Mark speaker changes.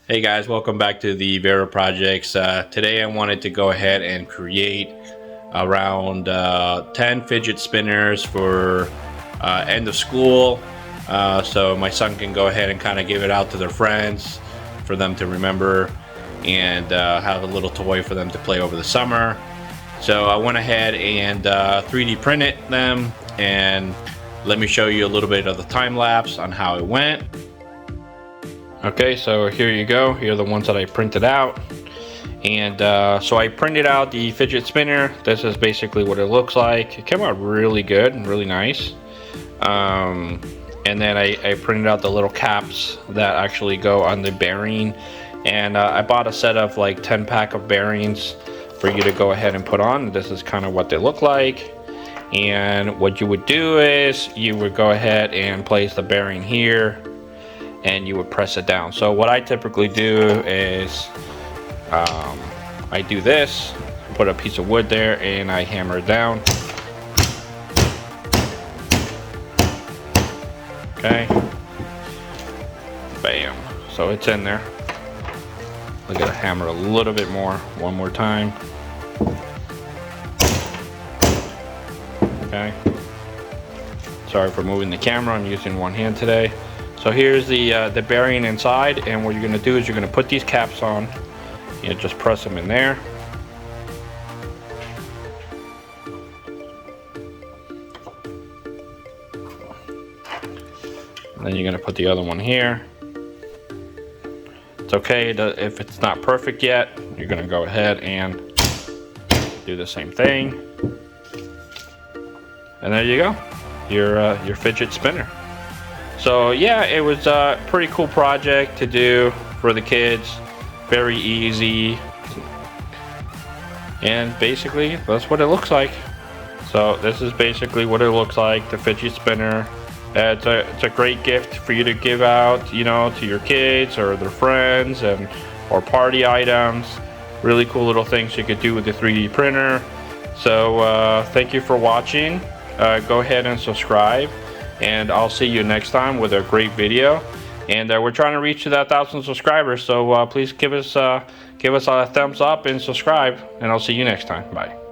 Speaker 1: Hey guys, welcome back to the Vera Projects. Today I wanted to go ahead and create around 10 fidget spinners for end of school, so my son can go ahead and kind of give it out to their friends for them to remember and have a little toy for them to play over the summer. So I went ahead and 3D printed them, and let me show you a little bit of the time lapse on how it went. Okay, so here you go. Here are the ones that I printed out. And so I printed out the fidget spinner. This is basically what it looks like. It came out really good and really nice. And then I printed out the little caps that actually go on the bearing. And I bought a set of like 10 pack of bearings for you to go ahead and put on. This is kind of what they look like. And what you would do is you would go ahead and place the bearing here, and you would press it down. So what I typically do is I do this, put a piece of wood there, and I hammer it down. Okay, bam, so it's in there. I'm gonna hammer a little bit more, one more time. Okay, sorry for moving the camera, I'm using one hand today. So here's the bearing inside, and what you're gonna do is you're gonna put these caps on. You just press them in there. And then you're gonna put the other one here. It's okay if it's not perfect yet. You're gonna go ahead and do the same thing. And there you go, your fidget spinner. So yeah, it was a pretty cool project to do for the kids. Very easy. And basically, that's what it looks like. So this is basically what it looks like, the fidget spinner. It's a great gift for you to give out, you know, to your kids or their friends, and or party items. Really cool little things you could do with the 3D printer. So thank you for watching. Go ahead and subscribe, and I'll see you next time with a great video. And we're trying to reach to that 1,000 subscribers, so please give us a thumbs up and subscribe, and I'll see you next time. Bye.